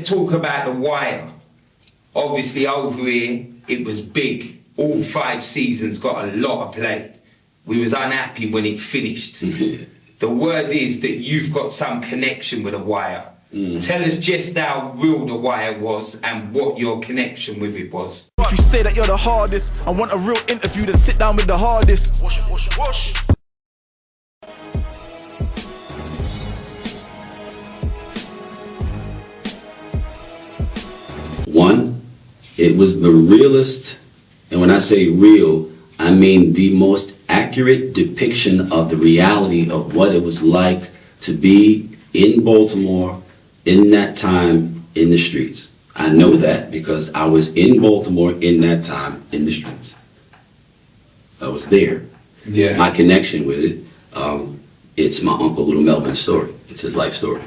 let's talk about The Wire. Obviously over here, it was big. All 5 seasons got a lot of play. We was unhappy when it finished. The word is that you've got some connection with The Wire. Tell us just how real The Wire was and what your connection with it was. If you say that you're the hardest, I want a real interview, then sit down with the hardest. Wash, wash, wash. One, it was the realest, and when I say real, I mean the most accurate depiction of the reality of what it was like to be in Baltimore in that time in the streets. I know that because I was in Baltimore in that time in the streets. I was there. Yeah. My connection with it, it's my Uncle Little Melvin's story. It's his life story.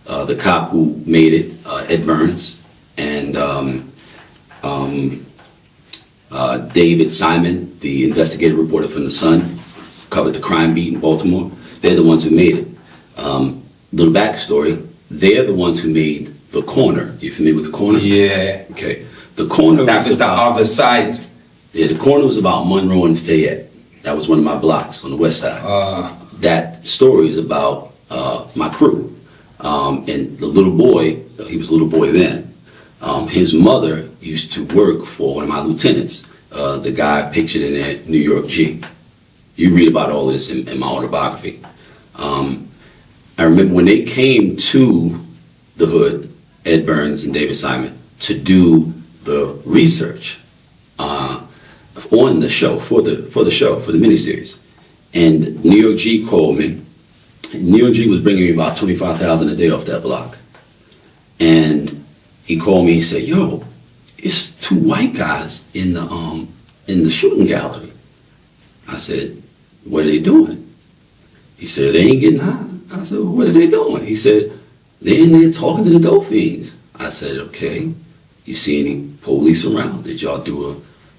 The cop who made it, Ed Burns, and David Simon, the investigative reporter from The Sun, covered the crime beat in Baltimore. They're the ones who made it. Little backstory, they're the ones who made The Corner. You familiar with The Corner? Yeah. Okay. The Corner That was the other side. Yeah, The Corner was about Monroe and Fayette. That was one of my blocks on the west side. That story is about my crew. And the little boy, he was a little boy then, his mother used to work for one of my lieutenants, the guy pictured in there, New York G. You read about all this in my autobiography. I remember when they came to the hood, Ed Burns and David Simon, to do the research on the show, for the miniseries. And New York G called me. New York G was bringing me about $25,000 a day off that block. And he called me and said, yo, it's 2 white guys in the shooting gallery. I said, what are they doing? He said, they ain't getting high. I said, well, what are they doing? He said, they're in there talking to the dope fiends. I said, okay, you see any police around? Did y'all do a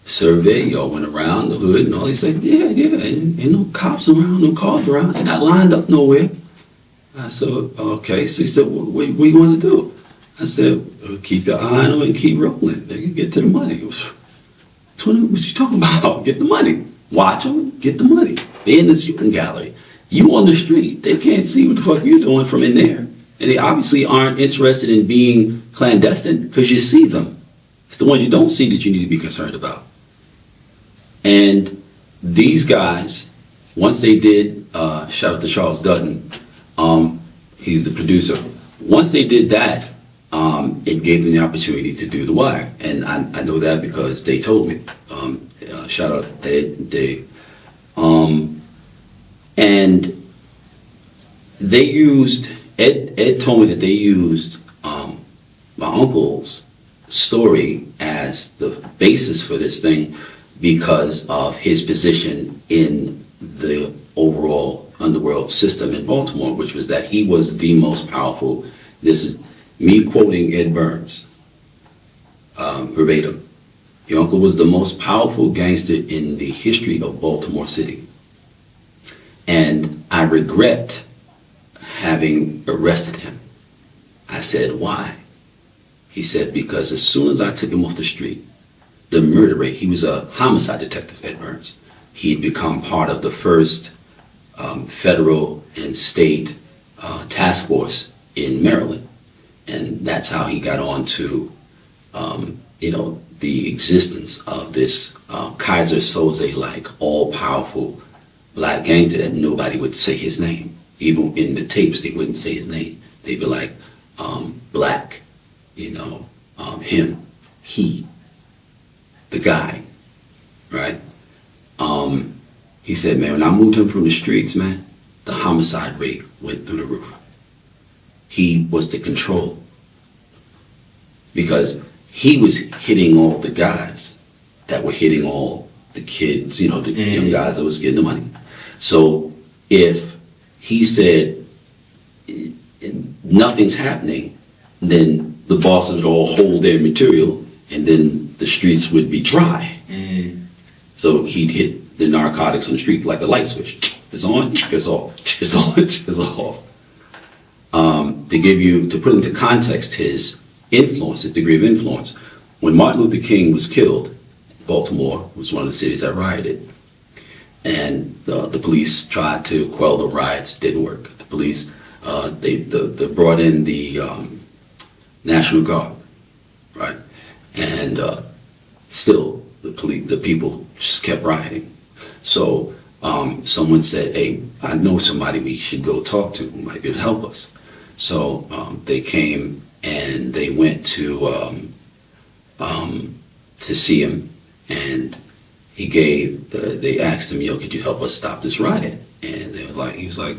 survey? Y'all went around the hood and all? He said, yeah, ain't no cops around, no cars around. They're not lined up nowhere. I said, okay. So he said, what you want to do? I said, keep the eye on them and keep rolling. They can get to the money. What you talking about? Get the money. Watch them, get the money. They're in the shooting gallery. You on the street. They can't see what the fuck you're doing from in there. And they obviously aren't interested in being clandestine because you see them. It's the ones you don't see that you need to be concerned about. And these guys, once they did, shout out to Charles Dutton, he's the producer. Once they did that, it gave them the opportunity to do The Wire. And I know that because they told me. Shout out Ed and Dave. And they used, Ed told me that they used my uncle's story as the basis for this thing because of his position in the overall underworld system in Baltimore, which was that he was the most powerful. This is me quoting Ed Burns, verbatim. Your uncle was the most powerful gangster in the history of Baltimore City. And I regret having arrested him. I said, why? He said, because as soon as I took him off the street, the murder rate, he was a homicide detective, Ed Burns. He'd become part of the first federal and state task force in Maryland. And that's how he got on to, the existence of this Kaiser Soze-like all-powerful black gangster that nobody would say his name. Even in the tapes, they wouldn't say his name. They'd be like, black, him, he, the guy, right? He said, man, when I moved him from the streets, man, the homicide rate went through the roof. He was the control. Because he was hitting all the guys that were hitting all the kids, the young guys that was getting the money. So if he said nothing's happening, then the bosses would all hold their material and then the streets would be dry. So he'd hit the narcotics on the street like a light switch. It's on, it's off, it's on, it's off. To put into context his influence, his degree of influence. When Martin Luther King was killed, Baltimore was one of the cities that rioted. And the police tried to quell the riots, didn't work. The police, they brought in the National Guard, right? And still, the people just kept rioting. So someone said, hey, I know somebody we should go talk to who might be able to help us. So they came and they went to see him, and they asked him, could you help us stop this riot? And he was like,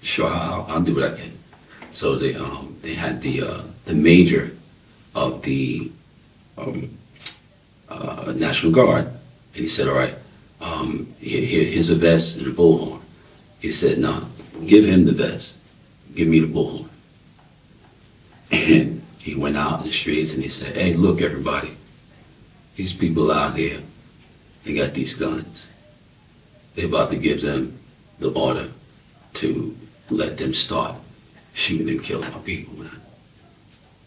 sure, I'll do what I can. So they had the major of the National Guard, and he said, all right, here's a vest and a bullhorn. He said, no, give him the vest, give me the bullhorn. And he went out in the streets and he said, hey, look, everybody, these people out here, they got these guns. They're about to give them the order to let them start shooting and killing our people, man.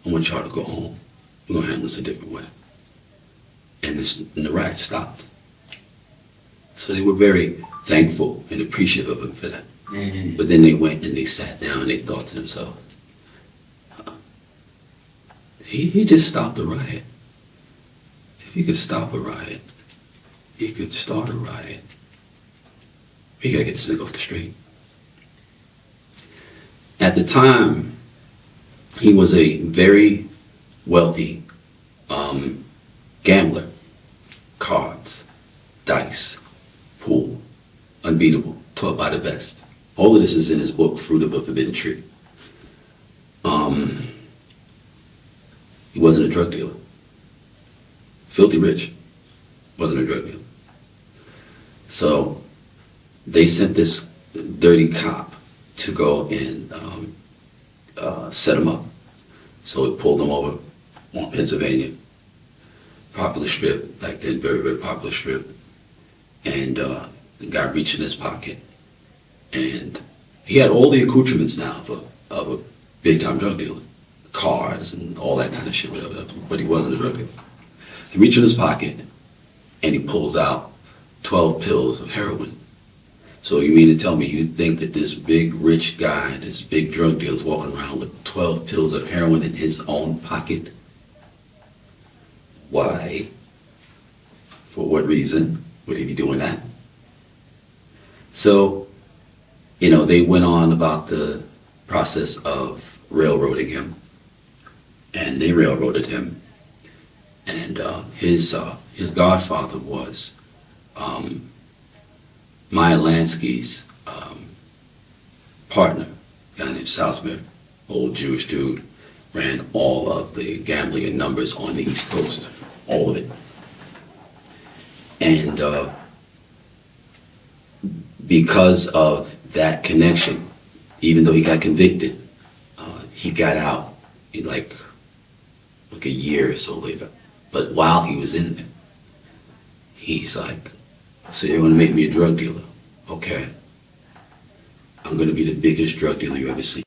I want y'all to go home. We're gonna handle this a different way. And the riot stopped. So they were very thankful and appreciative of him for that. Mm-hmm. But then they went and they sat down and they thought to themselves, he just stopped a riot. If he could stop a riot, he could start a riot. We gotta get this thing off the street. At the time, he was a very wealthy gambler. Cards, dice, pool, unbeatable, taught by the best. All of this is in his book, Fruit of a Forbidden Tree. He wasn't a drug dealer. Filthy rich, wasn't a drug dealer. So they sent this dirty cop to go and set him up. So he pulled him over on Pennsylvania, popular strip, back then, very, very popular strip. And the guy reached in his pocket, and he had all the accoutrements now of a big-time drug dealer, cars and all that kind of shit, whatever, but he wasn't a drug dealer. He reached in his pocket, and he pulls out 12 pills of heroin. So you mean to tell me you think that this big rich guy, this big drug dealer is walking around with 12 pills of heroin in his own pocket? Why? For what reason would he be doing that? So, they went on about the process of railroading him. And they railroaded him. And his godfather was Meyer Lansky's partner, a guy named Salzman, old Jewish dude, ran all of the gambling and numbers on the East Coast, all of it. And because of that connection, even though he got convicted, he got out in like a year or so later. But while he was in there, he's like, so you're gonna make me a drug dealer? Okay. I'm gonna be the biggest drug dealer you ever seen.